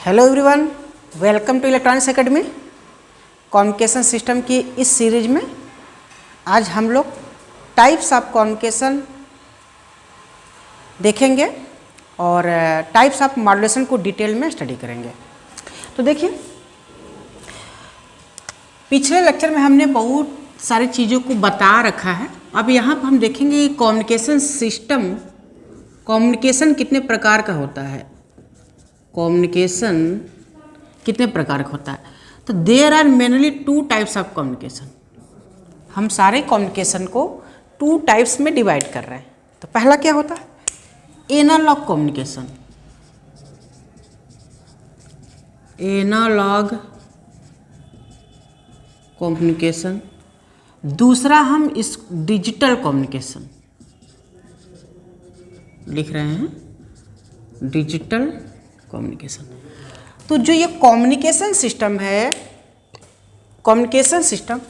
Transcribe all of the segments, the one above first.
Hello everyone, welcome to electronics academy. Communication system की इस series में आज हम लोग टाइप्स ऑफ कम्युनिकेशन देखेंगे और टाइप्स ऑफ मॉड्यूलेशन को डिटेल में स्टडी करेंगे। तो देखिए, पिछले लेक्चर में हमने बहुत सारी चीज़ों को बता रखा है। अब यहाँ पर हम देखेंगे कम्युनिकेशन सिस्टम, कम्युनिकेशन कितने प्रकार का होता है, कम्युनिकेशन कितने प्रकार का होता है। तो there are mainly two types of communication. हम सारे कम्युनिकेशन को टू टाइप्स में डिवाइड कर रहे हैं। तो पहला क्या होता है, एनालॉग कम्युनिकेशन। Analogue communication. दूसरा हम इस डिजिटल कम्युनिकेशन लिख रहे हैं, डिजिटल कम्युनिकेशन। तो जो ये कम्युनिकेशन सिस्टम है, communication system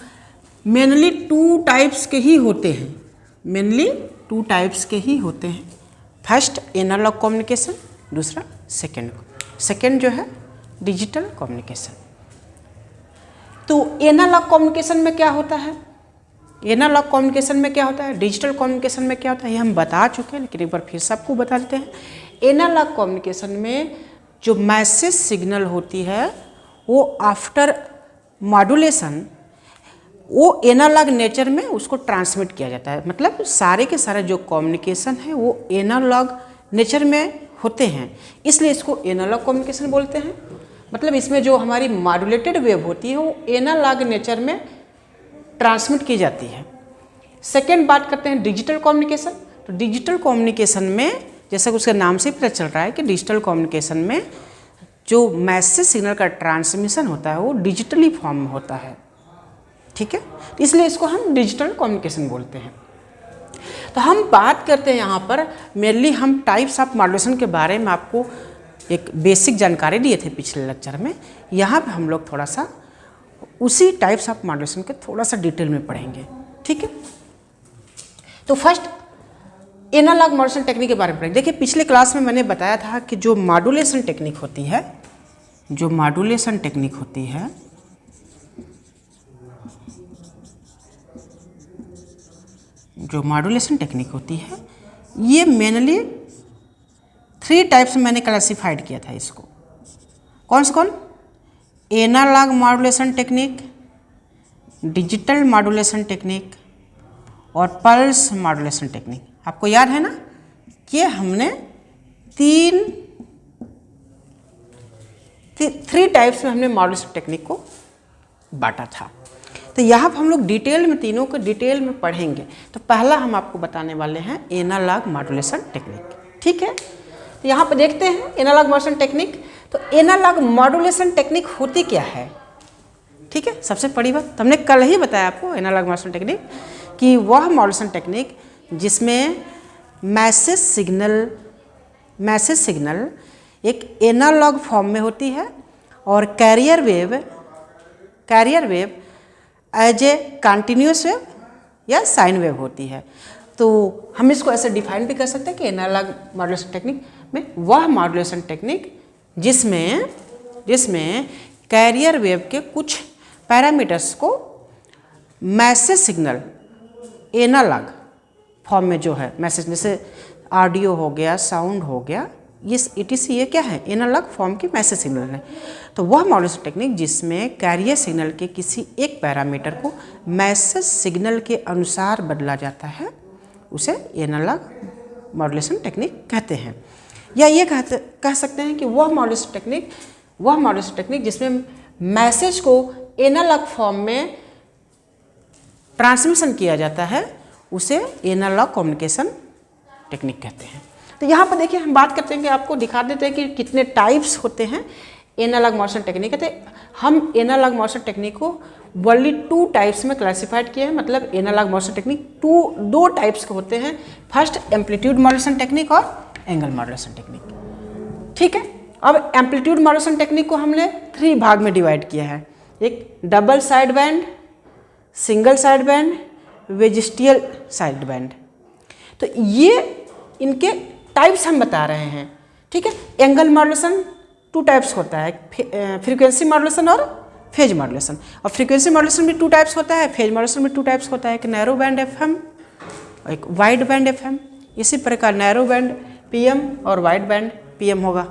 mainly two types के ही होते हैं, मेनली टू टाइप्स के ही होते हैं। फर्स्ट एनालॉग कम्युनिकेशन, दूसरा सेकेंड जो है डिजिटल कम्युनिकेशन। तो एनालॉग कम्युनिकेशन में क्या होता है, एनालॉग कम्युनिकेशन में क्या होता है, डिजिटल कम्युनिकेशन में क्या होता है, ये हम बता चुके हैं, लेकिन एक बार फिर सबको बता देते हैं। एनालॉग कम्युनिकेशन में जो मैसेज सिग्नल होती है वो आफ्टर मॉड्यूलेशन वो एनालॉग नेचर में उसको ट्रांसमिट किया जाता है। मतलब सारे के सारे जो कम्युनिकेशन है वो एनालॉग नेचर में होते हैं, इसलिए इसको एनालॉग कम्युनिकेशन बोलते हैं। मतलब इसमें जो हमारी मॉड्यूलेटेड वेव होती है वो एनालॉग नेचर में ट्रांसमिट की जाती है। सेकेंड बात करते हैं डिजिटल कम्युनिकेशन। तो डिजिटल कम्युनिकेशन में जैसा कि उसके नाम से पता चल रहा है कि डिजिटल कम्युनिकेशन में जो मैसेज सिग्नल का ट्रांसमिशन होता है वो डिजिटली फॉर्म में होता है, ठीक है, इसलिए इसको हम डिजिटल कम्युनिकेशन बोलते हैं। तो हम बात करते हैं यहाँ पर मेनली हम टाइप्स ऑफ मॉड्यूलेशन के बारे में आपको एक बेसिक जानकारी दिए थे पिछले लेक्चर में। यहाँ पे हम लोग थोड़ा सा उसी टाइप्स ऑफ मॉड्यूलेशन के थोड़ा सा डिटेल में पढ़ेंगे, ठीक है। तो फर्स्ट एनालॉग मॉड्यूलेशन टेक्निक के बारे में पढ़ेंगे। देखिए, पिछले क्लास में मैंने बताया था कि जो मॉड्यूलेशन टेक्निक होती है, जो मॉड्यूलेशन टेक्निक होती है, जो मॉड्यूलेशन टेक्निक होती है ये मेनली थ्री टाइप्स में मैंने क्लासिफाइड किया था इसको। कौन से कौन, analog modulation technique, digital modulation technique और पल्स मॉड्यूलेशन टेक्निक। आपको याद है ना कि हमने थ्री टाइप्स में हमने मॉड्यूलेशन टेक्निक को बांटा था। तो यहाँ पर हम लोग डिटेल में तीनों को डिटेल में पढ़ेंगे। तो पहला हम आपको बताने वाले हैं एनालॉग मॉड्यूलेशन टेक्निक, ठीक है। तो यहाँ पर देखते हैं एनालॉग मॉड्यूलेशन टेक्निक। तो एनालॉग मॉड्यूलेशन टेक्निक होती क्या है, ठीक है। सबसे बड़ी बात तो हमने कल ही बताया आपको एनालॉग मॉड्यूलेशन टेक्निक कि वह मॉड्यूलेशन टेक्निक जिसमें मैसेज सिग्नल एक एनालॉग फॉर्म में होती है और carrier wave as a continuous wave या साइन वेव होती है। तो हम इसको ऐसे डिफाइन भी कर सकते हैं कि एनालॉग मॉड्यूलेशन टेक्निक में वह मॉड्यूलेशन टेक्निक जिसमें कैरियर वेव के कुछ पैरामीटर्स को मैसेज सिग्नल एनालॉग फॉर्म में जो है मैसेज, जैसे ऑडियो हो गया, साउंड हो गया, ये क्या है, एनालॉग फॉर्म की मैसेज सिग्नल है। तो वह मॉड्यूलेशन टेक्निक जिसमें कैरियर सिग्नल के किसी एक पैरामीटर को मैसेज सिग्नल के अनुसार बदला जाता है उसे एनालॉग मॉड्यूलेशन टेक्निक कहते हैं। या ये कह सकते हैं कि वह मॉड्यूलेशन टेक्निक जिसमें मैसेज को एनालॉग फॉर्म में ट्रांसमिशन किया जाता है उसे एनालॉग कम्युनिकेशन टेक्निक कहते हैं। तो यहाँ पर देखिए, हम बात करते हैं कि आपको दिखा देते हैं कि कितने टाइप्स होते हैं एनालॉग मॉड्यूलेशन टेक्निक। कहते हैं हम एनालॉग मॉड्यूलेशन टेक्निक को वर्ली टू टाइप्स में क्लासिफाइड किए हैं। मतलब एनालॉग मॉड्यूलेशन टेक्निक दो टाइप्स के होते हैं, फर्स्ट एम्पलीट्यूड मॉड्यूलेशन टेक्निक और एंगल मॉड्यूलेशन टेक्निक, ठीक है। अब एम्पलीट्यूड मॉड्यूलेशन टेक्निक को हमने 3 भाग में डिवाइड किया है। एक double side band, single side band, vestigial side band. तो ये इनके टाइप्स हम बता रहे हैं, ठीक है। एंगल मॉड्यूलेशन टू टाइप्स होता है, फ्रीक्वेंसी मॉड्यूलेशन और फेज मॉड्यूलेशन। और फ्रीक्वेंसी मॉड्यूलेशन में टू टाइप्स होता है, फेज मॉड्यूलेशन में टू टाइप्स होता है, एक नैरो बैंड FM और एक वाइड बैंड FM। इसी प्रकार नैरो बैंड PM और वाइड बैंड PM होगा।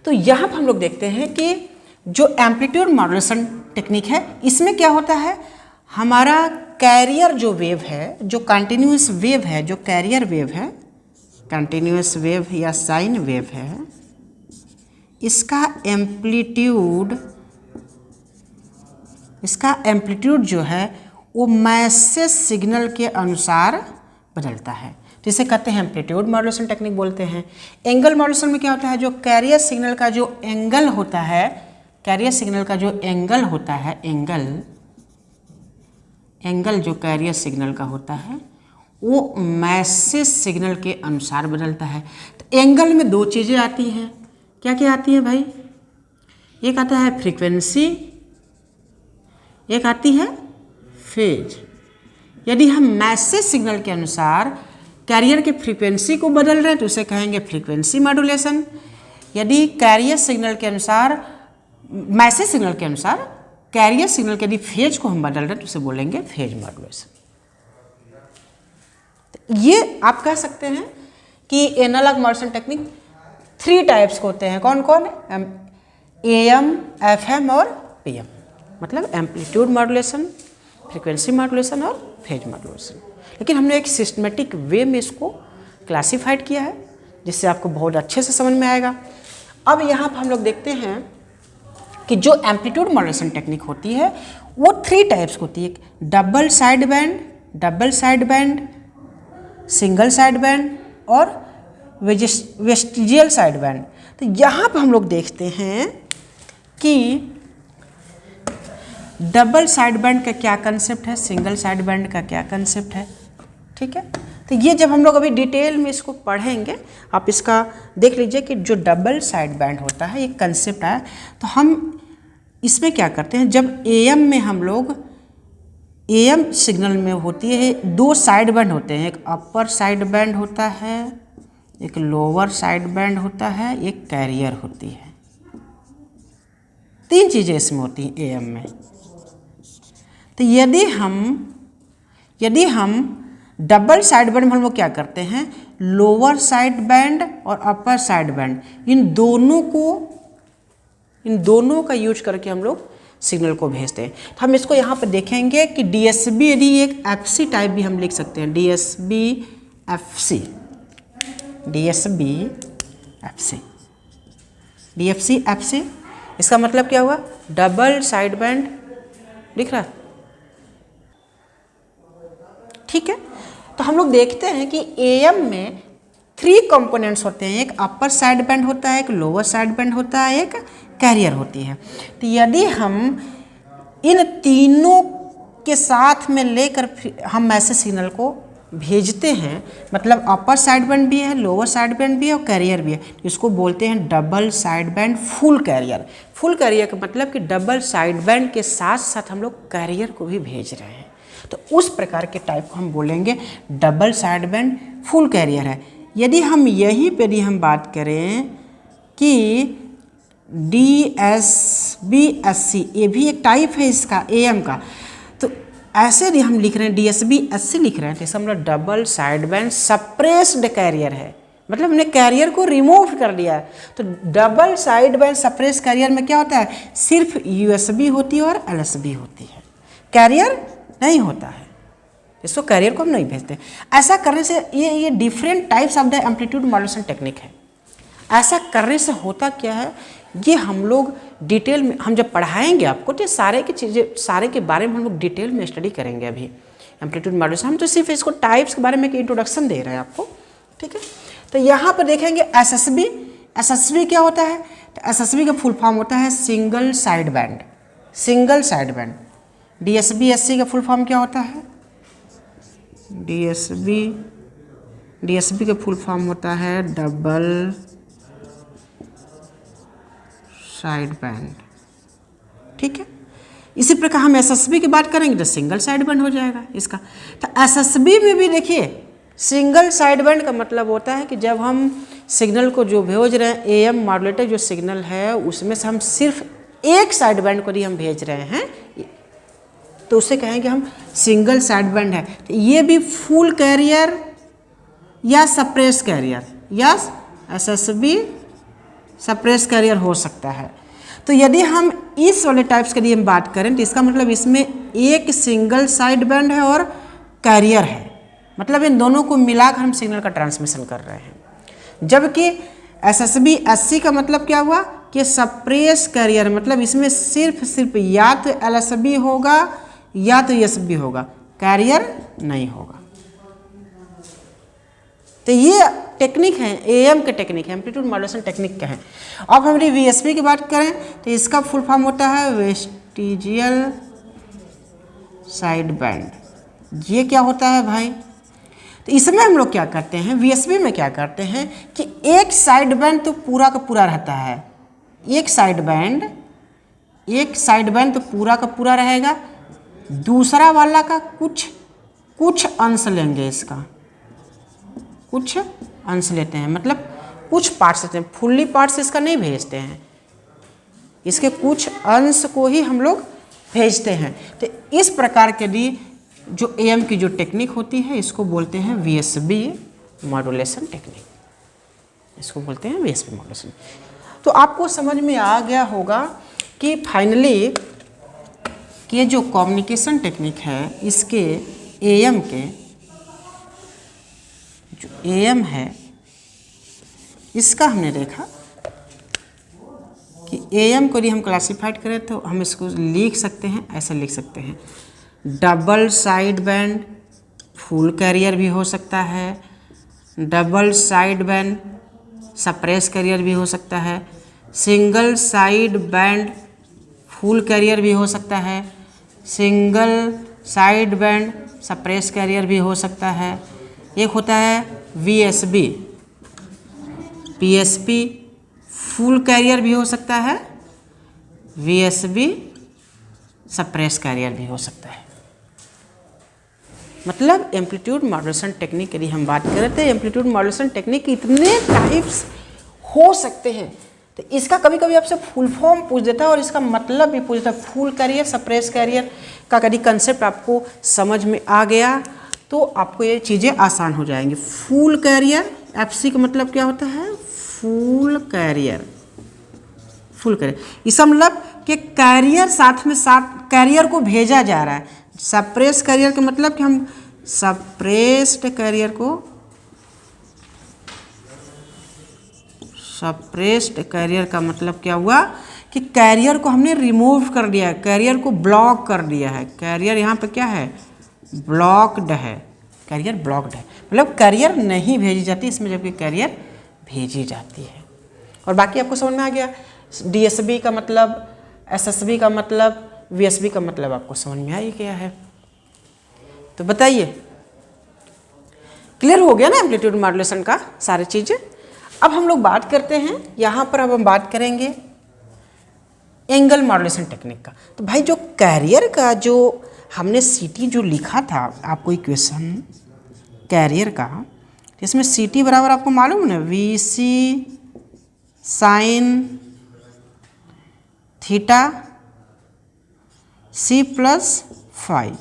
तो यहाँ पर हम लोग देखते हैं कि जो एम्पलीट्यूड मॉड्यूलेशन टेक्निक है, इसमें क्या होता है, हमारा कैरियर जो वेव है, जो कंटिन्यूस वेव है, जो कैरियर वेव है, कंटिन्यूस वेव या साइन वेव है, इसका एम्पलीट्यूड जो है वो मैसेज सिग्नल के अनुसार बदलता है। तो इसे कहते हैं एम्पलीट्यूड मॉड्यूलेशन टेक्निक बोलते हैं। एंगल मॉड्यूलेशन में क्या होता है, जो कैरियर सिग्नल का जो एंगल होता है, कैरियर सिग्नल का जो एंगल होता है, एंगल जो कैरियर सिग्नल का होता है वो मैसेज सिग्नल के अनुसार बदलता है। तो एंगल में दो चीज़ें आती हैं, क्या क्या आती है भाई, एक आता है फ्रीक्वेंसी, एक आती है फेज। यदि हम मैसेज सिग्नल के अनुसार कैरियर के फ्रीक्वेंसी को बदल रहे हैं तो उसे कहेंगे फ्रीक्वेंसी मॉड्यूलेशन। यदि कैरियर सिग्नल के अनुसार, मैसेज सिग्नल के अनुसार कैरियर सिग्नल के यदि फेज को हम बदल रहे हैं तो उसे बोलेंगे फेज मॉड्यूलेशन। तो ये आप कह सकते हैं कि एनालॉग मॉड्यूलेशन टेक्निक 3 टाइप्स के होते हैं। कौन कौन? AM, FM और PM। मतलब एम्पलीट्यूड मॉड्यूलेशन, फ्रीक्वेंसी मॉड्यूलेशन और फेज मॉड्यूलेशन। लेकिन हमने एक सिस्टमेटिक वे में इसको क्लासिफाइड किया है जिससे आपको बहुत अच्छे से समझ में आएगा। अब यहाँ पर हम लोग देखते हैं कि जो एम्पलीट्यूड मॉड्यूलेशन टेक्निक होती है वो 3 टाइप्स होती है। Double side band, single side band और वेस्टिजियल साइड बैंड। तो यहाँ पर हम लोग देखते हैं कि डबल साइड बैंड का क्या कंसेप्ट है, सिंगल साइड बैंड का क्या कंसेप्ट है, ठीक है। तो ये जब हम लोग अभी डिटेल में इसको पढ़ेंगे, आप इसका देख लीजिए कि जो डबल साइड बैंड होता है एक कंसेप्ट है। तो हम इसमें क्या करते हैं, जब AM में हम लोग, AM सिग्नल में होती है 2 साइड बैंड होते हैं, एक अपर साइड बैंड होता है, एक लोअर साइड बैंड होता है, एक कैरियर होती है। 3 चीज़ें इसमें होती हैं AM में। तो यदि हम डबल साइड बैंड में हम लोग क्या करते हैं, लोअर साइड बैंड और अपर साइड बैंड इन दोनों का यूज करके हम लोग सिग्नल को भेजते हैं। तो हम इसको यहाँ पर देखेंगे कि DSB, यदि एक FC टाइप भी हम लिख सकते हैं, DSB FC। इसका मतलब क्या हुआ, डबल साइड बैंड दिख रहा है, ठीक है। तो हम लोग देखते हैं कि AM में 3 कंपोनेंट्स होते हैं, एक अपर साइड बैंड होता है, एक लोअर साइड बैंड होता है, एक कैरियर होती है। तो यदि हम इन तीनों के साथ में लेकर हम मैसेज सिग्नल को भेजते हैं, मतलब अपर साइड बैंड भी है, लोअर साइड बैंड भी है और कैरियर भी है, तो इसको बोलते हैं double side band full carrier. Full carrier का मतलब कि डबल साइड बैंड के साथ साथ हम लोग कैरियर को भी भेज रहे हैं, तो उस प्रकार के टाइप को हम बोलेंगे double side band full carrier है। यदि हम यहीं पर यदि हम बात करें कि DSB SC, ये भी एक टाइप है इसका AM का, तो ऐसे यदि हम लिख रहे हैं DSB SC लिख रहे हैं तो इसका मतलब double side band suppressed career है, मतलब हमने कैरियर को रिमूव कर दिया है। तो double side band suppressed career में क्या होता है, सिर्फ USB होती है और LSB होती है, कैरियर नहीं होता है, इसको कैरियर को हम नहीं भेजते। ऐसा करने से ये different types of the amplitude modulation technique है। ऐसा करने से होता क्या है, ये हम लोग डिटेल में हम जब पढ़ाएंगे आपको तो सारे के बारे में हम लोग डिटेल में स्टडी करेंगे। अभी एम्पलीट्यूड मॉड्यूलेशन हम तो सिर्फ इसको टाइप्स के बारे में एक इंट्रोडक्शन दे रहे हैं आपको, ठीक है। तो यहाँ पर देखेंगे SSB क्या होता है, तो SSB का फुल फॉर्म होता है single side band. DSB SC का फुल फॉर्म क्या होता है, DSB का फुल फॉर्म होता है डबल साइड बैंड, ठीक है। इसी प्रकार हम SSB की बात करेंगे तो सिंगल साइड बैंड हो जाएगा इसका। तो SSB में भी देखिए सिंगल साइड बैंड का मतलब होता है कि जब हम सिग्नल को जो भेज रहे हैं एएम मॉड्यूलेटर जो सिग्नल है उसमें से हम सिर्फ एक साइड बैंड को ही हम भेज रहे हैं, तो उसे कहेंगे हम सिंगल साइड बैंड है। तो ये भी फुल कैरियर या सप्रेस कैरियर या एसएसबी सप्रेस कैरियर हो सकता है। तो यदि हम इस वाले टाइप्स के लिए हम बात करें तो इसका मतलब इसमें एक सिंगल साइड बैंड है और कैरियर है, मतलब इन दोनों को मिलाकर हम सिग्नल का ट्रांसमिशन कर रहे हैं। जबकि एसएसबी एससी का मतलब क्या हुआ कि सप्रेस कैरियर, मतलब इसमें सिर्फ या तो एलएसबी होगा या तो एसबी होगा, कैरियर नहीं होगा। तो ये टेक्निक है, एएम के टेक्निक है, एम्पलीट्यूड मॉड्यूलेशन टेक्निक का है। अब हमारी वीएसबी की बात करें तो इसका फुल फॉर्म होता है वेस्टिजियल साइड बैंड। ये क्या होता है भाई? तो इसमें हम लोग क्या करते हैं, वीएसबी में क्या करते हैं कि एक साइड बैंड तो पूरा का पूरा रहता है, एक साइड बैंड तो पूरा का पूरा रहेगा, दूसरा वाला का कुछ अंश लेंगे, इसका कुछ अंश लेते हैं, मतलब कुछ पार्ट्स लेते हैं, फुल्ली पार्ट्स इसका नहीं भेजते हैं, इसके कुछ अंश को ही हम लोग भेजते हैं। तो इस प्रकार के लिए जो एएम की जो टेक्निक होती है इसको बोलते हैं वीएसबी मॉड्यूलेशन टेक्निक, इसको बोलते हैं वीएसबी मॉड्यूलेशन। तो आपको समझ में आ गया होगा कि फाइनली कि ये जो कम्युनिकेशन टेक्निक है इसके एएम के जो एएम है इसका हमने देखा कि एएम को यदि हम क्लासिफाइड करें तो हम इसको लिख सकते हैं, ऐसे लिख सकते हैं, double side band full carrier भी हो सकता है, double side band suppress carrier भी हो सकता है, single side band full carrier भी हो सकता है, single side band suppress carrier भी हो सकता है। एक होता है वीएसबी, पीएसपी फुल कैरियर भी हो सकता है, वीएसबी सप्रेस कैरियर भी हो सकता है। मतलब एम्पलीट्यूड मॉड्यूलेशन टेक्निक यदि हम बात करें तो एम्पलीट्यूड मॉड्यूलेशन टेक्निक के इतने टाइप्स हो सकते हैं। तो इसका कभी कभी आपसे फुल फॉर्म पूछ देता है और इसका मतलब भी पूछ देता है। फुल कैरियर सप्रेस कैरियर का कभी कंसेप्ट आपको समझ में आ गया तो आपको ये चीज़ें आसान हो जाएंगी। फुल कैरियर एफसी का मतलब क्या होता है? फुल कैरियर, फुल कैरियर इसका मतलब कि कैरियर साथ में साथ कैरियर को भेजा जा रहा है। सप्रेस कैरियर का मतलब कि हम सप्रेस्ड कैरियर को, सप्रेस्ड कैरियर का मतलब क्या हुआ कि कैरियर को हमने रिमूव कर दिया है, कैरियर को ब्लॉक कर दिया है। कैरियर यहाँ पे क्या है? ब्लॉक्ड है, कैरियर ब्लॉक्ड है, मतलब कैरियर नहीं भेजी जाती इसमें, जबकि कैरियर भेजी जाती है। और बाकी आपको समझ में आ गया। डीएसबी का मतलब, एसएसबी का मतलब, वीएसबी का मतलब आपको समझ में आ ही गया है। तो बताइए, क्लियर हो गया ना एम्पलीट्यूड मॉड्यूलेशन का सारी चीज़ें। अब हम लोग बात करते हैं यहाँ पर, अब हम बात करेंगे एंगल मॉड्यूलेशन टेक्निक का। तो भाई जो कैरियर का जो हमने सीटी जो लिखा था आपको इक्वेशन कैरियर का, इसमें सीटी बराबर आपको मालूम है ना, V C sine theta C plus five,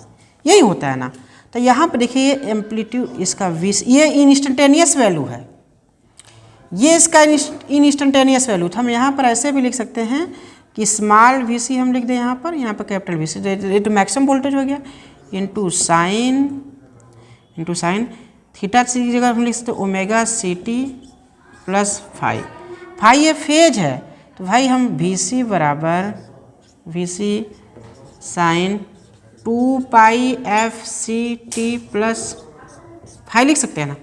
यही होता है ना। तो यहाँ पर देखिए एम्पलीट्यूड इसका वी, ये इंस्टेंटेनियस वैल्यू है, ये इसका इंस्टेंटेनियस वैल्यू था। हम यहाँ पर ऐसे भी लिख सकते हैं कि स्मॉल वी सी हम लिख दें यहाँ पर कैपिटल वी सी, ये तो मैक्सिमम वोल्टेज हो गया, इंटू साइन थीटा की जगह हम लिख सकते हैं omega C T plus five ये फेज है। तो भाई हम वी सी बराबर V C sine 2 pi F C T plus five लिख सकते हैं ना।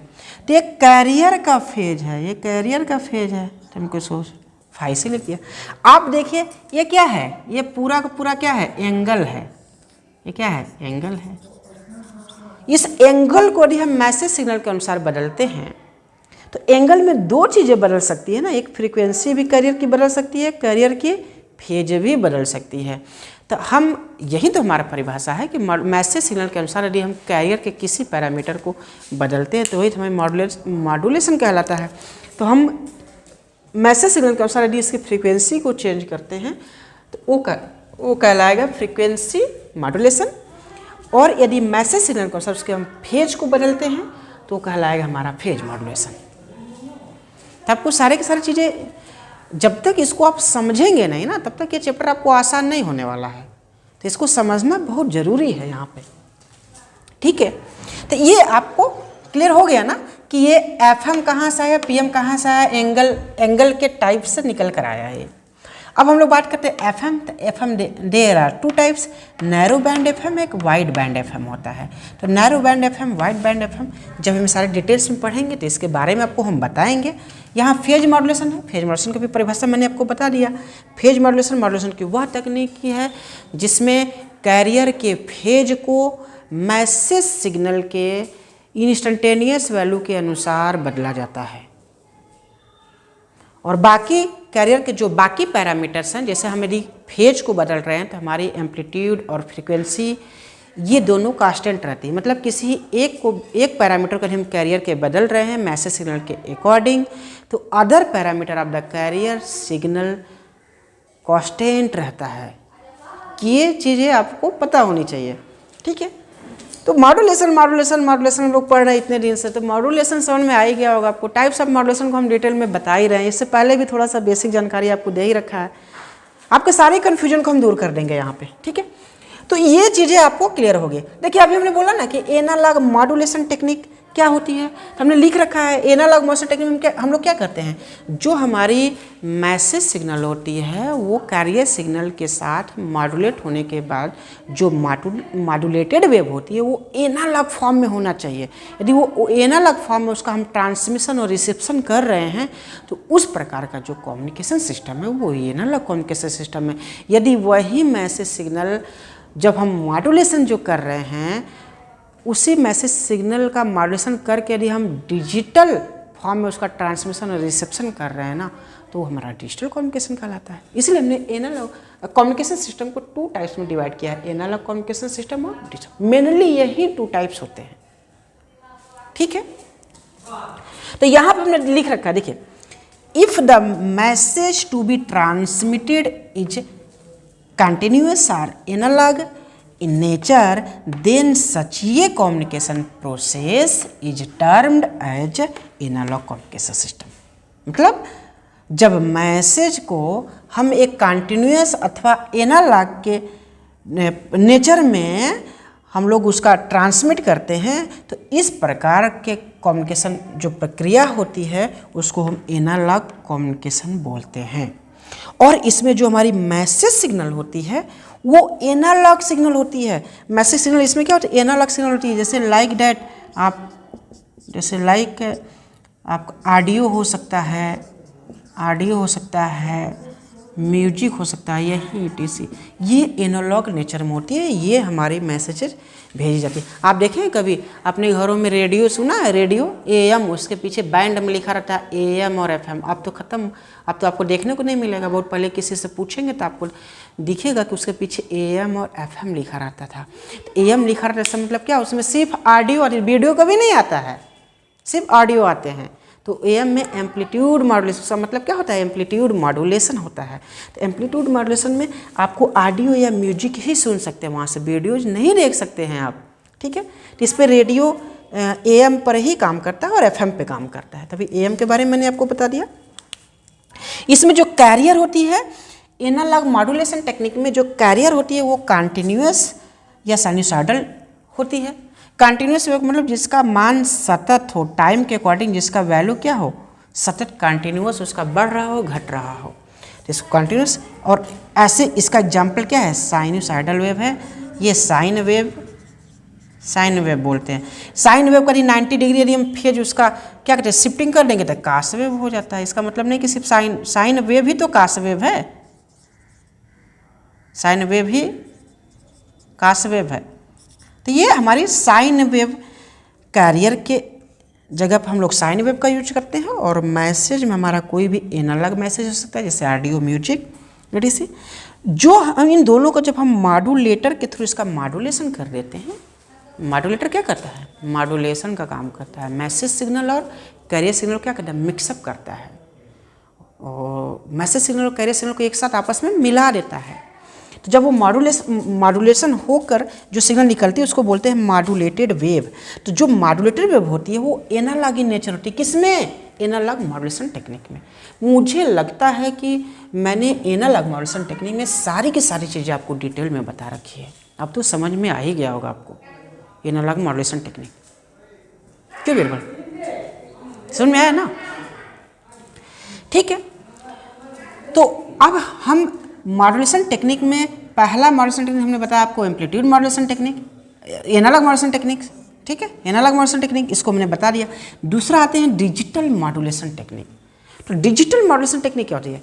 तो ये कैरियर का फेज है, ये कैरियर का फेज है, तो हमको सोच फाइव से लिख दिया। आप देखिए ये क्या है, ये पूरा का पूरा क्या है? एंगल है। ये क्या है? एंगल है। इस एंगल को यदि हम मैसेज सिग्नल के अनुसार बदलते हैं तो एंगल में दो चीज़ें बदल सकती है ना, एक फ्रीक्वेंसी भी कैरियर की बदल सकती है, कैरियर की फेज भी बदल सकती है। तो हम यही तो हमारा परिभाषा है कि मैसेज सिग्नल के अनुसार यदि हम कैरियर के किसी पैरामीटर को बदलते हैं तो वही तो हमें मॉड्यूलेशन कहलाता है। तो हम मैसेज सिग्नल के अनुसार यदि इसकी फ्रीक्वेंसी को चेंज करते हैं तो वो कहलाएगा फ्रीक्वेंसी मॉड्यूलेशन, और यदि मैसेज सिग्नल के अनुसार उसके हम फेज को बदलते हैं तो कहलाएगा हमारा फेज मॉड्यूलेशन। तो आपको सारे की सारी चीज़ें जब तक इसको आप समझेंगे नहीं ना तब तक ये चैप्टर आपको आसान नहीं होने वाला है, तो इसको समझना बहुत ज़रूरी है यहाँ पे, ठीक है। तो ये आपको क्लियर हो गया ना कि ये एफएम कहाँ से आया, पीएम कहाँ से आया, एंगल के टाइप से निकल कर आया है। अब हम लोग बात करते हैं एफएम। तो FM there are two types, narrow band FM, एक वाइड बैंड एफएम होता है। तो narrow band FM, wide band FM जब हम सारे डिटेल्स में पढ़ेंगे तो इसके बारे में आपको हम बताएंगे। यहाँ फेज मॉड्यूलेशन है, फेज मॉड्यूलेशन की भी परिभाषा मैंने आपको बता दिया। फेज मॉड्यूलेशन की वह तकनीक है जिसमें कैरियर के फेज को मैसेज सिग्नल के इंस्टेंटेनियस वैल्यू के अनुसार बदला जाता है, और बाकी कैरियर के जो बाकी पैरामीटर्स हैं, जैसे हम यदि फेज को बदल रहे हैं तो हमारी एम्पलीट्यूड और फ्रीक्वेंसी ये दोनों कांस्टेंट रहती है। मतलब किसी एक पैरामीटर को हम कैरियर के बदल रहे हैं मैसेज सिग्नल के अकॉर्डिंग, तो other parameter of the carrier signal constant रहता है। कि ये चीज़ें आपको पता होनी चाहिए, ठीक है। तो मॉड्यूलेशन लोग पढ़ रहे हैं इतने दिन से, तो मॉड्यूलेशन समझ में आ ही गया होगा आपको। टाइप्स ऑफ मॉड्यूलेशन को हम डिटेल में बता ही रहे हैं, इससे पहले भी थोड़ा सा बेसिक जानकारी आपको दे ही रखा है। आपके सारे कन्फ्यूजन को हम दूर कर देंगे यहाँ पे, ठीक है। तो ये चीज़ें आपको क्लियर हो गई। देखिए अभी हमने बोला ना कि एनालॉग मॉड्यूलेशन टेक्निक क्या होती है, हमने लिख रखा है। एनालॉग मॉड्यूलेशन टेक्निक में हम लोग क्या करते हैं, जो हमारी मैसेज सिग्नल होती है वो कैरियर सिग्नल के साथ मॉड्यूलेट होने के बाद जो मॉड्यूलेटेड वेव होती है वो एनालॉग फॉर्म में होना चाहिए। यदि वो एनालॉग फॉर्म में उसका हम ट्रांसमिशन और रिसेप्शन कर रहे हैं तो उस प्रकार का जो कम्युनिकेशन सिस्टम है वो एनालॉग कम्युनिकेशन सिस्टम है। यदि वही मैसेज सिग्नल जब हम मॉड्यूलेशन जो कर रहे हैं उसी मैसेज सिग्नल का मॉड्यूलेशन करके यदि हम डिजिटल फॉर्म में उसका ट्रांसमिशन और रिसेप्शन कर रहे हैं ना तो वो हमारा डिजिटल कम्युनिकेशन कहलाता है। इसलिए हमने एनालॉग कम्युनिकेशन सिस्टम को 2 टाइप्स में डिवाइड किया है, एनालॉग कम्युनिकेशन सिस्टम और डिजिटल। मेनली यही 2 टाइप्स होते हैं, ठीक है। तो यहाँ पर हमने लिख रखा है, देखिए, if the message to be transmitted is continuous or analog in nature, then such a communication process is termed as analog communication system। मतलब जब मैसेज को हम एक कंटिन्यूस अथवा एनालॉग के नेचर में हम लोग उसका ट्रांसमिट करते हैं तो इस प्रकार के कम्युनिकेशन जो प्रक्रिया होती है उसको हम एनालॉग कम्युनिकेशन बोलते हैं। और इसमें जो हमारी मैसेज सिग्नल होती है वो एनालॉग सिग्नल होती है। मैसेज सिग्नल इसमें क्या होता है, एनालॉग सिग्नल होती है। जैसे लाइक डैट, आप जैसे लाइक आप ऑडियो हो सकता है, म्यूजिक हो सकता है, यही ETC, ये एनालॉग नेचर में होती है। ये हमारी मैसेजेस भेजी जाती है। आप देखें कभी अपने घरों में रेडियो सुना है, रेडियो AM, उसके पीछे बैंड में लिखा रहता है AM और FM। अब तो ख़त्म, अब तो आपको देखने को नहीं मिलेगा। बहुत पहले किसी से पूछेंगे तो आपको दिखेगा कि उसके पीछे AM और FM लिखा रहता था। तो AM लिखा रहता है इसका मतलब क्या, उसमें सिर्फ ऑडियो और वीडियो कभी नहीं आता है, सिर्फ ऑडियो आते हैं। तो AM में एम्पलीट्यूड मॉड्यूलेशन, उसका मतलब क्या होता है, एम्पलीट्यूड मॉड्यूलेशन होता है। तो एम्पलीट्यूड मॉड्यूलेशन में आपको ऑडियो या म्यूजिक ही सुन सकते हैं, वहाँ से वीडियोज नहीं देख सकते हैं आप, ठीक है। तो इस पर रेडियो AM पर ही काम करता है और FM पे काम करता है। तभी AM के बारे में मैंने आपको बता दिया। इसमें जो कैरियर होती है एनालॉग मॉड्यूलेशन टेक्निक में, जो कैरियर होती है वो कंटिन्यूअस या साइनसॉइडल होती है। कंटिन्यूस वेव मतलब जिसका मान सतत हो, टाइम के अकॉर्डिंग जिसका वैल्यू क्या हो, सतत कंटिन्यूस, उसका बढ़ रहा हो घट रहा हो, तो इसको कंटिन्यूस। और ऐसे इसका एग्जाम्पल क्या है, साइनसॉइडल वेव है। ये साइन वेव बोलते हैं। साइन वेव का 90 डिग्री यदि हम फेज उसका क्या कहते हैं शिफ्टिंग कर देंगे तो कास वेव हो जाता है। इसका मतलब नहीं कि सिर्फ साइन वेव ही तो कास वेव है, साइन वेव ही कास वेव है। तो ये हमारी साइन वेव कैरियर के जगह पर हम लोग साइन वेव का यूज करते हैं। और मैसेज में हमारा कोई भी एनालॉग मैसेज हो सकता है, जैसे ऑडियो, म्यूजिक, ETC। जो हम इन दोनों को जब हम मॉड्यूलेटर के थ्रू इसका मॉड्यूलेशन कर देते हैं, मॉड्यूलेटर क्या करता है? मॉड्यूलेशन का काम करता है। मैसेज सिग्नल और कैरियर सिग्नल क्या करता है? मिक्सअप करता है और मैसेज सिग्नल और कैरियर सिग्नल को एक साथ आपस में मिला देता है। तो जब वो मॉड्यूलेशन होकर जो सिग्नल निकलती है उसको बोलते हैं मॉड्यूलेटेड वेव। तो जो मॉड्यूलेटेड वेव होती है वो एनालॉग इन नेचर होती है। किसमें? एनालॉग मॉड्यूलेशन टेक्निक में। मुझे लगता है कि मैंने एनालॉग मॉड्यूलेशन टेक्निक में सारी की सारी चीज़ें आपको डिटेल में बता रखी है। अब तो समझ में आ ही गया होगा आपको एनालॉग मॉड्यूलेशन टेक्निक। क्यों बिल्कुल समझ में आया ना? ठीक है, तो अब हम मॉड्यूलेशन टेक्निक में पहला मॉड्यूलेशन टेक्निक हमने बताया आपको amplitude modulation technique, analog modulation technique. ठीक है, एनालॉग मॉड्यूलेशन टेक्निक इसको मैंने बता दिया। दूसरा आते हैं डिजिटल मॉड्यूलेशन टेक्निक। तो डिजिटल मॉड्यूलेशन टेक्निक क्या होती है?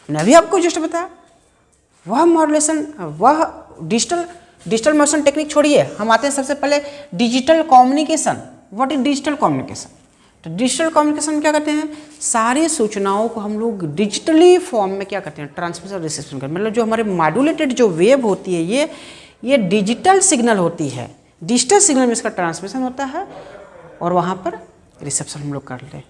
हमने अभी आपको जस्ट बताया। वह मॉड्यूलेशन, वह डिजिटल मॉड्यूलेशन टेक्निक छोड़िए, हम आते हैं सबसे पहले digital communication. What is digital communication? तो डिजिटल कम्युनिकेशन क्या करते हैं? सारी सूचनाओं को हम लोग डिजिटली फॉर्म में क्या करते हैं? ट्रांसमिशन और रिसेप्शन करते हैं। मतलब जो हमारे मॉड्यूलेटेड जो वेव होती है ये डिजिटल सिग्नल होती है। डिजिटल सिग्नल में इसका ट्रांसमिशन होता है और वहाँ पर रिसेप्शन हम लोग करते हैं।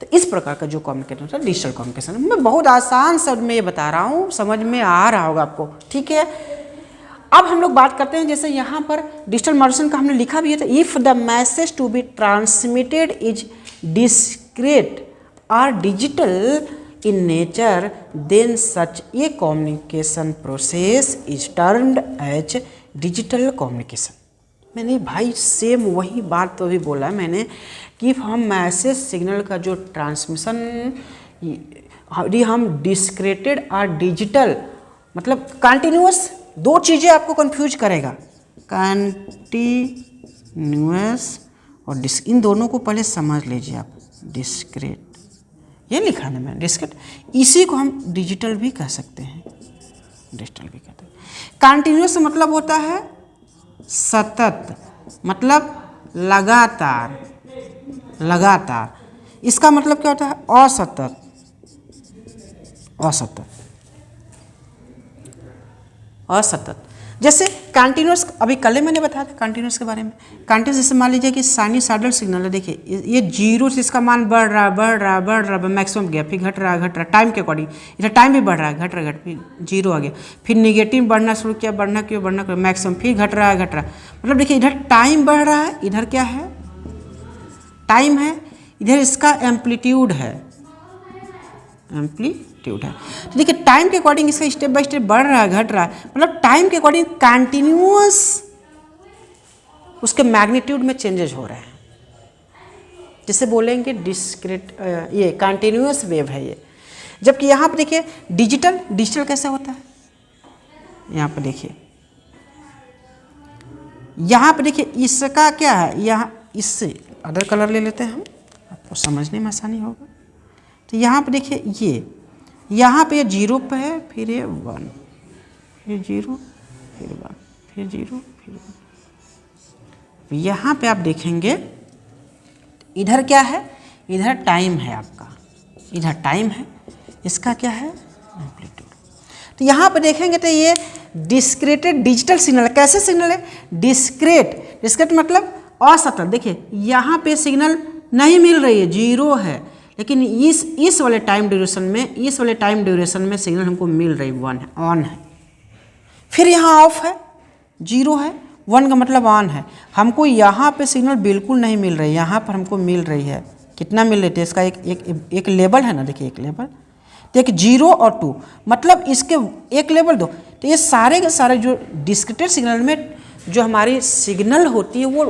तो इस प्रकार का जो कम्युनिकेशन होता है डिजिटल कम्युनिकेशन। मैं बहुत आसान शब्द में ये बता रहा हूँ, समझ में आ रहा होगा आपको। ठीक है, अब हम लोग बात करते हैं जैसे यहाँ पर डिजिटल मॉड्यूलेशन का हमने लिखा भी है। तो if the message to be transmitted is discrete और digital in nature then such a communication process is termed as digital communication. मैंने भाई सेम वही बात तो भी बोला है मैंने कि हम मैसेज सिग्नल का जो ट्रांसमिशन यदि हम डिस्क्रेटेड और डिजिटल मतलब कंटिन्यूअस, दो चीज़ें आपको कंफ्यूज करेगा, कंटिन्यूअस और इन दोनों को पहले समझ लीजिए आप। डिस्क्रेट ये लिखा है मैंने, डिस्क्रेट, इसी को हम डिजिटल भी कह सकते हैं, डिजिटल भी कहते हैं। कंटिन्यूअस मतलब होता है सतत, मतलब लगातार, लगातार। इसका मतलब क्या होता है? असतत, असतत, असतत। जैसे कंटिन्यूअस, अभी कल मैंने बताया था कंटिन्यूअस के बारे में। कंटिन्यूअस जैसे मान लीजिए कि साइनसॉइडल सिग्नल है, देखिए ये जीरो से इसका मान बढ़ रहा है, बढ़ रहा है, बढ़ रहा है, मैक्सिमम गया, फिर घट रहा है, घट रहा है, टाइम के अकॉर्डिंग। इधर टाइम भी बढ़ रहा है, घट रहा है, फिर जीरो आ गया, फिर निगेटिव बढ़ना शुरू किया, बढ़ना क्यों, बढ़ना क्यों, मैक्सिमम, फिर घट रहा है, घट रहा है। मतलब देखिए इधर टाइम बढ़ रहा है, इधर क्या है? टाइम है, इधर इसका एम्पलीट्यूड है, एम्पलीट्यूड है। तो देखिए टाइम के अकॉर्डिंग इसका स्टेप बाय स्टेप बढ़ रहा है, घट रहा है, मतलब टाइम के अकॉर्डिंग कंटिन्यूअस उसके मैग्नीट्यूड में चेंजेस हो रहे हैं। जिसे बोलेंगे डिस्क्रीट, ये कंटिन्यूअस वेव है ये। जबकि यहाँ पर देखिए डिजिटल कैसे होता है? यहाँ पर देखिए, यहाँ पर देखिए इसका क्या है, यहाँ इससे अदर कलर ले लेते हैं हम, आपको समझने में आसानी होगा। तो यहाँ पे देखिए ये, यहाँ पे ये जीरो पे है, फिर ये वन, फिर जीरो, फिर वन, फिर जीरो, फिर वन। यहाँ पे आप देखेंगे इधर क्या है? इधर टाइम है आपका, इधर टाइम है, इसका क्या है? एम्पलीट्यूड। तो यहाँ पे देखेंगे तो ये डिस्क्रेटेड डिजिटल सिग्नल। कैसे सिग्नल है? डिस्क्रेट मतलब असतत। देखिए यहाँ पे सिग्नल नहीं मिल रही है, जीरो है, लेकिन इस वाले टाइम ड्यूरेशन में, इस वाले टाइम ड्यूरेशन में सिग्नल हमको मिल रही, वन है, ऑन है। फिर यहाँ ऑफ है, जीरो है, वन का मतलब ऑन है। हमको यहाँ पे सिग्नल बिल्कुल नहीं मिल रही, यहाँ पर हमको मिल रही है। कितना मिल रही है? इसका एक लेवल है ना, देखिए एक लेवल, तो एक जीरो और टू, मतलब इसके एक लेवल दो। तो ये सारे के सारे जो डिस्क्रीटेड सिग्नल में जो हमारी सिग्नल होती है वो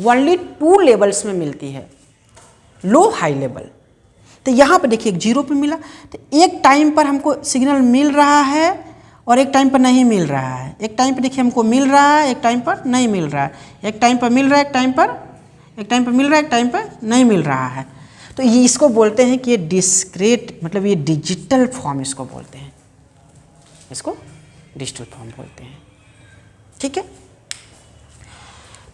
ओनली टू लेवल्स में मिलती है, लो हाई लेवल। तो यहाँ पर देखिए एक जीरो पे मिला, तो एक टाइम पर हमको सिग्नल मिल रहा है और एक टाइम पर नहीं मिल रहा है। एक टाइम पर देखिए हमको मिल रहा है, एक टाइम पर नहीं मिल रहा है, एक टाइम पर मिल रहा है, एक टाइम पर मिल रहा है, एक टाइम पर नहीं मिल रहा है। तो ये इसको बोलते हैं कि ये डिस्क्रीट, मतलब ये डिजिटल फॉर्म इसको बोलते हैं, इसको डिजिटल फॉर्म बोलते हैं। ठीक है,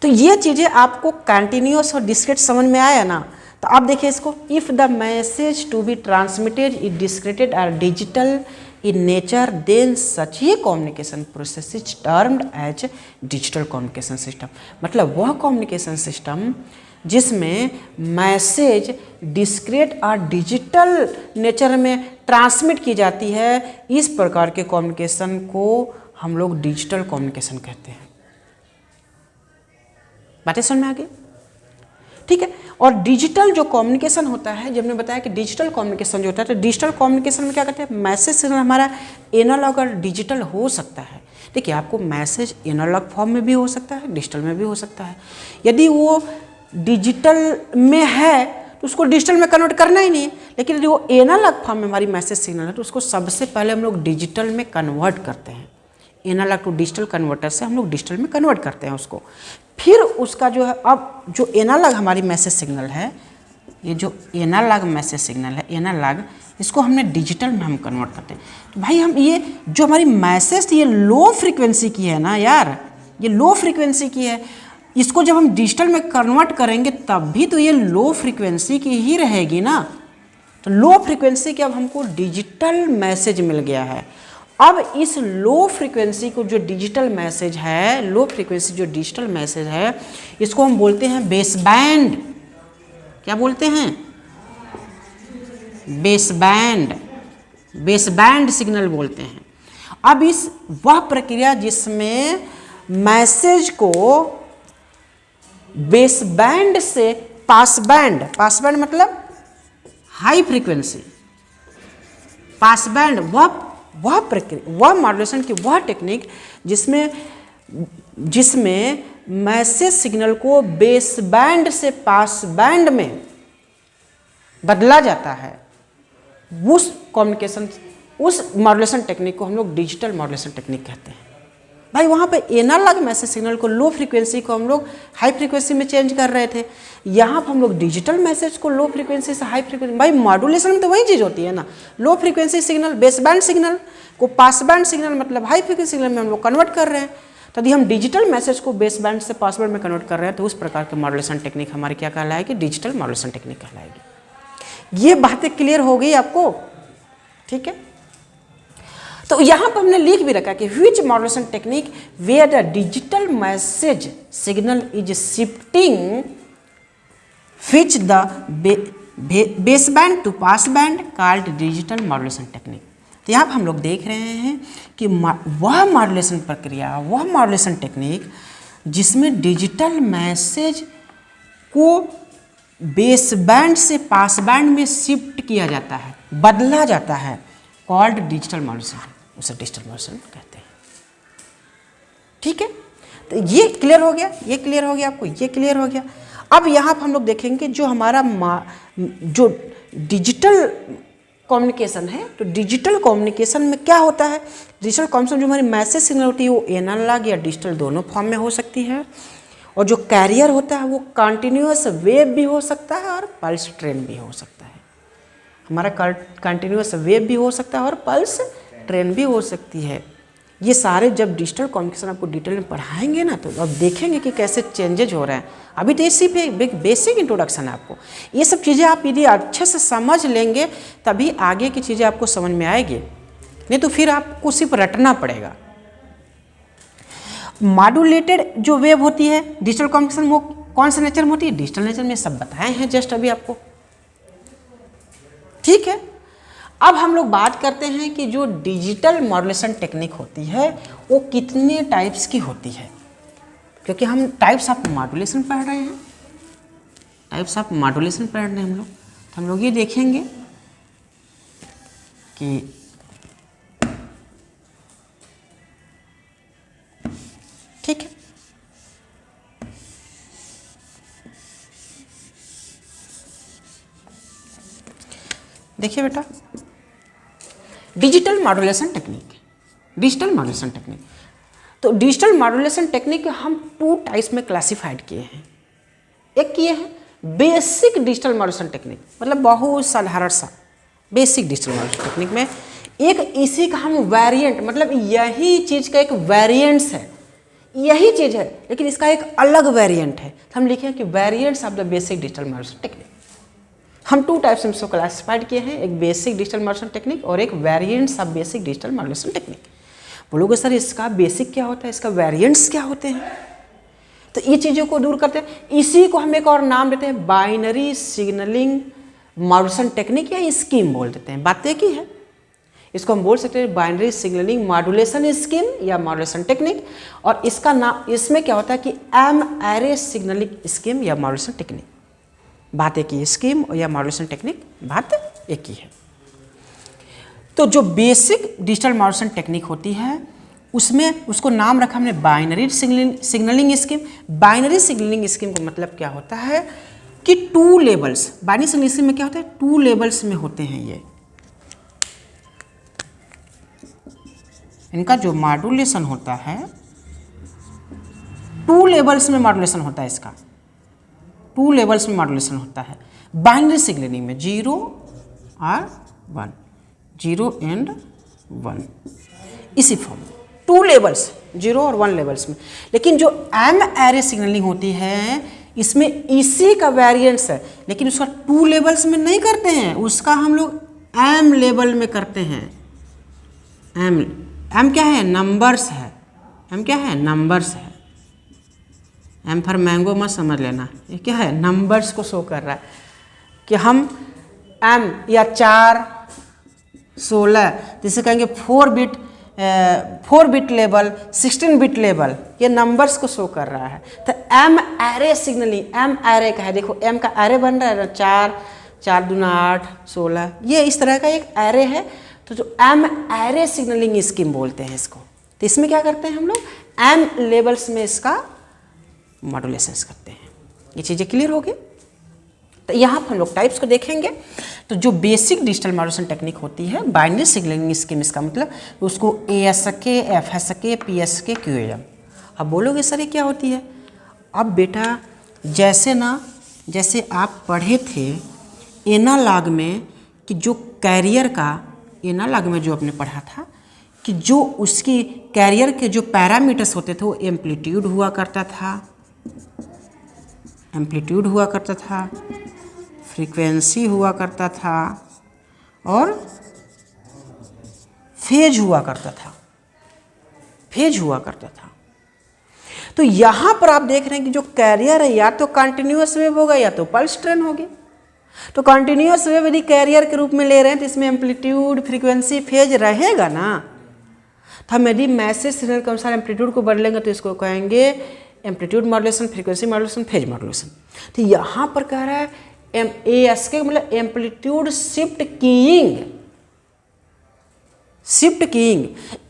तो ये चीज़ें आपको कंटिन्यूअस और डिस्क्रीट समझ में आया ना? तो आप देखिए इसको, if the message to be transmitted is discrete और digital in nature then such ही communication process is termed as digital communication system. मतलब वह कम्युनिकेशन सिस्टम जिसमें मैसेज डिस्क्रीट और डिजिटल नेचर में ट्रांसमिट की जाती है, इस प्रकार के कम्युनिकेशन को हम लोग डिजिटल कम्युनिकेशन कहते हैं। बातें समझ में आ गई? ठीक है। और डिजिटल जो कम्युनिकेशन होता है, जब मैंने बताया कि डिजिटल कम्युनिकेशन जो होता है, तो डिजिटल कम्युनिकेशन में क्या कहते हैं, मैसेज सिग्नल हमारा एनालॉग और डिजिटल हो सकता है। देखिए आपको मैसेज एनालॉग फॉर्म में भी हो सकता है, डिजिटल में भी हो सकता है। यदि वो डिजिटल में है तो उसको डिजिटल में कन्वर्ट करना ही नहीं है, लेकिन यदि वो एनालॉग फॉर्म में हमारी मैसेज सिग्नल है तो उसको सबसे पहले हम लोग डिजिटल में कन्वर्ट करते हैं। एनालॉग टू डिजिटल कन्वर्टर से हम लोग डिजिटल में कन्वर्ट करते हैं उसको। फिर उसका जो है, अब जो एनालॉग हमारी मैसेज सिग्नल है, ये जो एनालॉग मैसेज सिग्नल है, एनालॉग, इसको हमने डिजिटल में हम कन्वर्ट करते हैं। तो भाई हम ये जो हमारी मैसेज थी ये लो फ्रीक्वेंसी की है ना यार, ये लो फ्रीक्वेंसी की है, इसको जब हम डिजिटल में कन्वर्ट करेंगे तब भी तो ये लो फ्रीक्वेंसी की ही रहेगी ना। तो लो फ्रीक्वेंसी के अब हमको डिजिटल मैसेज मिल गया है। अब इस लो फ्रीक्वेंसी को जो डिजिटल मैसेज है, लो फ्रीक्वेंसी जो डिजिटल मैसेज है, इसको हम बोलते हैं बेस बैंड। क्या बोलते हैं? Base band, base band signal बोलते हैं। अब इस वह प्रक्रिया जिसमें मैसेज को बेस बैंड से पास बैंड, पास बैंड मतलब हाई फ्रीक्वेंसी, पास बैंड वह प्रक्रिया, वह मॉड्यूलेशन की वह टेक्निक जिसमें मैसेज सिग्नल को बेस बैंड से पास बैंड में बदला जाता है, उस कम्युनिकेशन, उस मॉड्यूलेशन टेक्निक को हम लोग डिजिटल मॉड्यूलेशन टेक्निक कहते हैं। भाई वहाँ पे एनालॉग मैसेज सिग्नल को, लो फ्रीक्वेंसी को हम लोग हाई फ्रीक्वेंसी में चेंज कर रहे थे, यहाँ पर हम लोग डिजिटल मैसेज को लो फ्रीक्वेंसी से हाई फ्रीक्वेंसी, भाई मॉड्यूलेशन में तो वही चीज़ होती है ना। Low frequency signal, base band signal को पास बैंड सिग्नल मतलब हाई फ्रीक्वेंसी सिग्नल में हम लोग कन्वर्ट कर रहे हैं। तो यदि हम डिजिटल मैसेज को बेस बैंड से पास बैंड में कन्वर्ट कर रहे हैं तो उस प्रकार के मॉड्यूलेशन टेक्निक हमारी क्या कहलाएगी? डिजिटल मॉड्यूलेशन टेक्निक कहलाएगी। ये बातें क्लियर हो गई आपको? ठीक है। तो यहाँ पर हमने लिख भी रखा कि which modulation technique where the digital message signal is shifting which the base band to pass band called digital modulation technique. तो यहाँ पर हम लोग देख रहे हैं कि वह मॉड्यूलेशन प्रक्रिया, वह मॉड्यूलेशन टेक्निक जिसमें डिजिटल मैसेज को बेस बैंड से पास बैंड में शिफ्ट किया जाता है, बदला जाता है, कॉल्ड डिजिटल मॉड्यूलेशन, उसे डिजिटल मॉड्यूलेशन कहते हैं। ठीक है। तो ये क्लियर हो गया, ये क्लियर हो गया आपको, ये क्लियर हो गया। अब यहाँ पर हम लोग देखेंगे जो हमारा जो डिजिटल कम्युनिकेशन है, तो डिजिटल कम्युनिकेशन में क्या होता है? डिजिटल कम्युनिकेशन जो हमारी मैसेज सिग्नल होती है वो एनालॉग या डिजिटल दोनों फॉर्म में हो सकती है, और जो कैरियर होता है वो कंटिन्यूअस वेव भी हो सकता है और पल्स ट्रेन भी हो सकता है। हमारा कंटिन्यूअस वेव भी हो सकता है और पल्स ट्रेन भी हो सकती है। ये सारे जब डिजिटल कम्युनिकेशन आपको डिटेल में पढ़ाएंगे ना तो अब देखेंगे कि कैसे चेंजेज हो रहे हैं। अभी तो इसी पे बेसिक इंट्रोडक्शन है आपको। ये सब चीज़ें आप यदि अच्छे से समझ लेंगे तभी आगे की चीज़ें आपको समझ में आएगी, नहीं तो फिर आपको सिर्फ रटना पड़ेगा। मॉड्यूलेटेड जो वेव होती है डिजिटल कम्युनिकेशन, वो कौन से नेचर में होती है? डिजिटल नेचर में, सब बताए हैं जस्ट अभी आपको। ठीक है। अब हम लोग बात करते हैं कि जो डिजिटल मॉड्यूलेशन टेक्निक होती है वो कितने टाइप्स की होती है, क्योंकि हम टाइप्स ऑफ मॉड्यूलेशन पढ़ रहे हैं, टाइप्स ऑफ मॉड्यूलेशन पढ़ रहे हैं हम लोग। तो हम लोग ये देखेंगे कि ठीक है, देखिए बेटा, digital modulation technique, digital modulation technique. तो डिजिटल मॉड्यूलेशन टेक्निक हम 2 टाइप्स में क्लासिफाइड किए हैं। एक किए हैं बेसिक डिजिटल मॉड्यूलेशन टेक्निक, मतलब बहुत साधारण सा बेसिक डिजिटल मॉड्यूलेशन टेक्निक में। एक इसी का हम वेरिएंट, मतलब यही चीज़ का एक वेरिएंट्स है, यही चीज़ है लेकिन इसका एक अलग वेरिएंट है। तो हम लिखे कि variants of the basic digital modulation technique. हम 2 टाइप्स में इसको क्लासिफाइड किए हैं, एक बेसिक डिजिटल मॉड्यूलेशन टेक्निक और एक variants of basic digital modulation technique. बोलोगे सर इसका बेसिक क्या होता है, इसका वेरिएंट्स क्या होते हैं? तो ये चीज़ों को दूर करते हैं, इसी को हम एक और नाम देते हैं बाइनरी सिग्नलिंग मॉड्यूलेशन टेक्निक या स्कीम बोल देते हैं। बात एक ही है, इसको हम बोल सकते हैं बाइनरी सिग्नलिंग मॉड्यूलेशन स्कीम या मॉड्यूलेशन टेक्निक। और इसका नाम, इसमें क्या होता है कि एम एरे सिग्नलिंग स्कीम या मॉड्यूलेशन टेक्निक। बात एक ही, स्कीम या मॉड्यूलेशन टेक्निक बात एक ही है। तो जो बेसिक डिजिटल मॉड्यूलेशन टेक्निक होती है उसमें उसको नाम रखा हमने binary signalling scheme. Binary signalling scheme का मतलब क्या होता है कि 2 लेवल्स, बाइनरी सिग्नलिंग स्कीम में क्या होता है 2 लेवल्स में होते हैं ये। इनका जो मॉड्यूलेशन होता है 2 लेवल्स में मॉड्यूलेशन होता है, इसका 2 लेवल्स में मॉड्यूलेशन होता है बाइनरी सिग्नलिंग में, 0 और 1, 0 एंड 1, इसी फॉर्म में 2 लेवल्स, 0 और 1 लेवल्स में। लेकिन जो एम एरे सिग्नलिंग होती है इसमें इसी का वेरिएंट्स है, लेकिन उसका 2 लेवल्स में नहीं करते हैं, उसका हम लोग एम लेवल में करते हैं। एम क्या है, नंबर्स है। एम क्या है, नंबर्स है। एम फॉर मैंगो मत समझ लेना, ये क्या है, नंबर्स को शो कर रहा है कि हम एम या 4, 16, जिसे कहेंगे 4 बिट लेवल, 16 बिट लेवल, ये नंबर्स को शो कर रहा है। तो M ary signalling, M ary का है, देखो एम का एरे बन रहा है ना, 4, 4 दूना 8, 16, ये इस तरह का एक एरे है। तो जो एम एरे सिग्नलिंग स्कीम बोलते हैं इसको। तो इसमें क्या करते हैं हम लोग, एम लेवल्स में इसका मॉड्यूलेशन करते हैं। ये चीज़ें क्लियर होगी। तो यहाँ पर हम लोग टाइप्स को देखेंगे। तो जो बेसिक डिजिटल मॉड्यूलेशन टेक्निक होती है बाइनरी सिग्नलिंग स्कीम, इसका मतलब उसको ASK, FSK, PSK, QAM। अब बोलोगे सर ये क्या होती है? अब बेटा जैसे आप पढ़े थे एनालॉग में कि जो कैरियर का, एनालॉग में जो आपने पढ़ा था कि जो उसकी कैरियर के जो पैरामीटर्स होते थे वो एम्पलीट्यूड हुआ करता था, फ्रीक्वेंसी हुआ करता था और फेज हुआ करता था। तो यहाँ पर आप देख रहे हैं कि जो कैरियर है या तो कंटिन्यूअस वेव होगा या तो पल्स ट्रेन होगी। तो कंटिन्यूअस वेव यदि कैरियर के रूप में ले रहे हैं तो इसमें एम्पलीट्यूड, फ्रीक्वेंसी, फेज रहेगा ना। तो हम यदि मैसेज सिग्नल के अनुसार एम्पलीट्यूड को बदलेंगे तो इसको कहेंगे amplitude modulation, frequency modulation, phase modulation. तो यहाँ पर कह रहा है ASK मतलब एम्पलीट्यूड शिफ्ट कीइंग।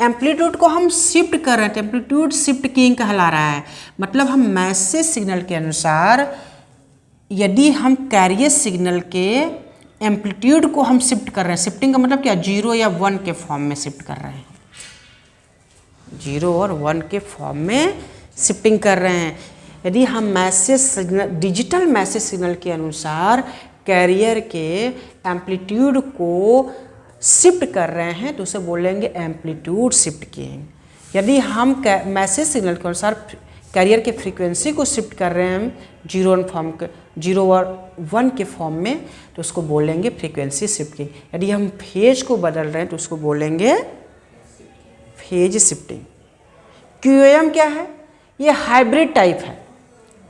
एम्पलीट्यूड को हम शिफ्ट कर रहे हैं तो एम्पलीट्यूड शिफ्ट कीइंग कहला रहा है। मतलब हम मैसेज सिग्नल के अनुसार यदि हम कैरियर सिग्नल के एम्पलीट्यूड को हम शिफ्ट कर रहे हैं, शिफ्टिंग का मतलब क्या, 0 या 1 के फॉर्म में शिफ्ट कर रहे हैं, 0 और 1 के फॉर्म में शिफ्टिंग कर रहे हैं। यदि हम message signal, digital message signal के अनुसार कैरियर के एम्पलीट्यूड को शिफ्ट कर रहे हैं तो उसे बोलेंगे एम्पलीट्यूड शिफ्ट कीइंग। यदि हम मैसेज सिग्नल के अनुसार कैरियर के फ्रीक्वेंसी को शिफ्ट कर रहे हैं 0 और 1 के फॉर्म में तो उसको बोलेंगे फ्रीक्वेंसी शिफ्टिंग। यदि हम फेज को बदल रहे हैं तो उसको बोलेंगे फेज शिफ्टिंग। QAM क्या है? ये हाइब्रिड टाइप है।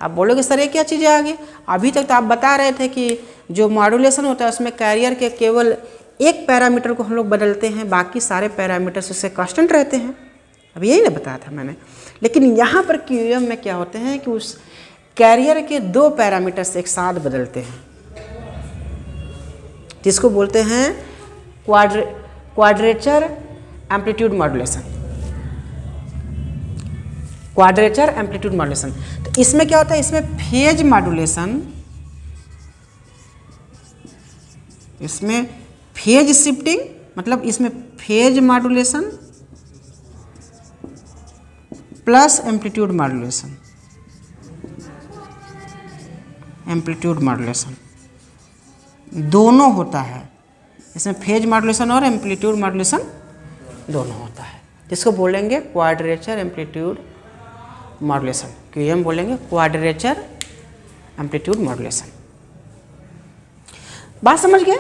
आप बोलोगे सर ये क्या चीज़ें आ गई? अभी तक तो आप बता रहे थे कि जो मॉड्यूलेशन होता है उसमें कैरियर के केवल एक पैरामीटर को हम लोग बदलते हैं, बाकी सारे पैरामीटर्स उससे कांस्टेंट रहते हैं। अब यही ना बताया था मैंने। लेकिन यहाँ पर QAM में क्या होते हैं कि उस कैरियर के 2 पैरामीटर्स एक साथ बदलते हैं, जिसको बोलते हैं quadrature amplitude modulation. Quadrature amplitude modulation. तो इसमें क्या होता है, इसमें फेज मॉड्यूलेशन, इसमें फेज शिफ्टिंग, मतलब इसमें phase modulation plus amplitude modulation, दोनों होता है। इसमें फेज मॉड्यूलेशन और एम्पलीट्यूड मॉड्यूलेशन दोनों होता है, जिसको बोलेंगे क्वाड्रेचर एम्पलीट्यूड मॉड्यूलेशन। QAM बोलेंगे क्वाड्रेचर एम्पलीट्यूड मॉड्यूलेशन। बात समझ गए?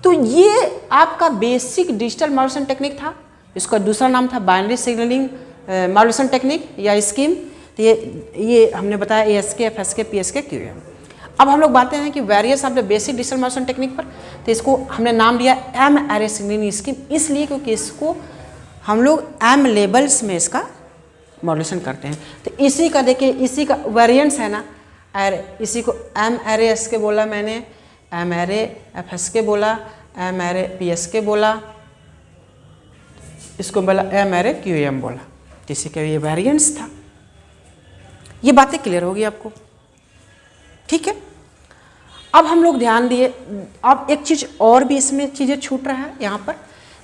तो ये आपका बेसिक डिजिटल मॉड्यूलेशन टेक्निक था। इसका दूसरा नाम था बाइनरी सिग्नलिंग मॉड्यूलेशन टेक्निक या स्कीम। तो ये हमने बताया ASK, FSK, PSK, QM। अब हम लोग बातें हैं कि various of the basic digital modulation technique पर। तो इसको हमने नाम दिया M एरे सिग्नलिंग स्कीम, इसलिए क्योंकि इसको हम लोग M लेवल्स में इसका मॉड्यूलेशन करते हैं। तो इसी का देखिए, इसी का वेरिएंट्स है ना, एरे, इसी को M एरे SK बोला मैंने, M एरे FSK बोला, M एरे PSK बोला, इसको बोला M एरे QM बोला। इसी का ये वेरिएंट्स था। ये बातें क्लियर होगी आपको, ठीक है? अब हम लोग ध्यान दिए, अब एक चीज़ और भी इसमें चीज़ें छूट रहा है यहाँ पर।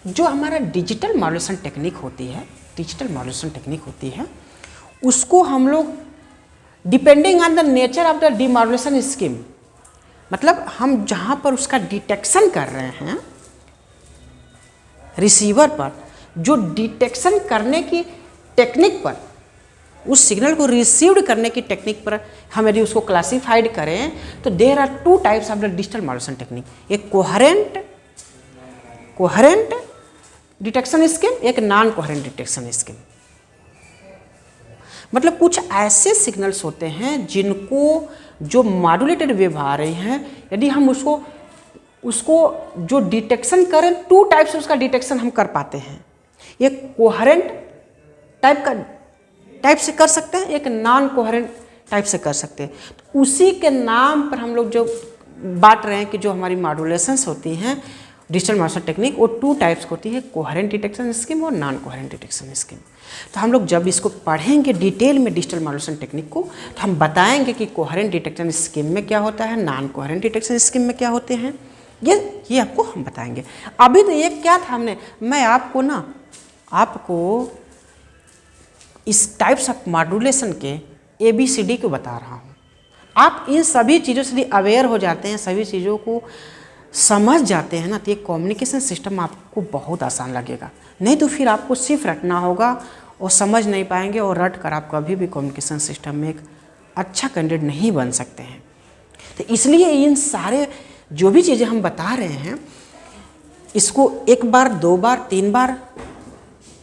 जो हमारा डिजिटल मॉड्यूलेशन टेक्निक होती है, डिजिटल मॉड्यूलेशन टेक्निक होती है, उसको हम लोग depending on the nature of the demodulation scheme, मतलब हम जहाँ पर उसका डिटेक्शन कर रहे हैं रिसीवर पर, जो डिटेक्शन करने की टेक्निक पर, उस सिग्नल को रिसीव्ड करने की टेक्निक पर हम यदि उसको क्लासिफाइड करें तो there are two types of the digital modulation technique. एक कोहेरेंट डिटेक्शन स्कीम, एक नॉन कोहेरेंट डिटेक्शन स्कीम। मतलब कुछ ऐसे सिग्नल्स होते हैं जिनको जो मॉड्यूलेटेड वेव आ रही हैं, यदि हम उसको जो डिटेक्शन करें, टू टाइप से उसका डिटेक्शन हम कर पाते हैं। एक कोहेरेंट टाइप से कर सकते हैं, एक नॉन कोहेरेंट टाइप से कर सकते हैं। तो उसी के नाम पर हम लोग जो बांट रहे हैं कि जो हमारी मॉड्यूलेशंस होती हैं डिजिटल मॉड्यूलेशन टेक्निक, वो टू टाइप्स होती है, कोहेरेंट डिटेक्शन स्कीम और नॉन कोहेरेंट डिटेक्शन स्कीम। तो हम लोग जब इसको पढ़ेंगे डिटेल में डिजिटल मॉड्यूलेशन टेक्निक को, तो हम बताएंगे कि कोहेरेंट डिटेक्शन स्कीम में क्या होता है, नॉन कोहेरेंट डिटेक्शन स्कीम में क्या होते हैं, ये आपको हम बताएंगे। अभी तो ये क्या था, मैं आपको इस टाइप्स ऑफ मॉड्यूलेशन के ABCD को बता रहा हूँ। आप इन सभी चीज़ों से अवेयर हो जाते हैं, सभी चीज़ों को समझ जाते हैं ना, तो ये कम्युनिकेशन सिस्टम आपको बहुत आसान लगेगा। नहीं तो फिर आपको सिर्फ रटना होगा और समझ नहीं पाएंगे, और रट कर आप कभी भी कम्युनिकेशन सिस्टम में एक अच्छा कैंडिडेट नहीं बन सकते हैं। तो इसलिए इन सारे जो भी चीज़ें हम बता रहे हैं, इसको एक बार, दो बार, तीन बार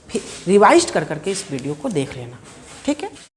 फिर रिवाइज कर करके इस वीडियो को देख लेना, ठीक है?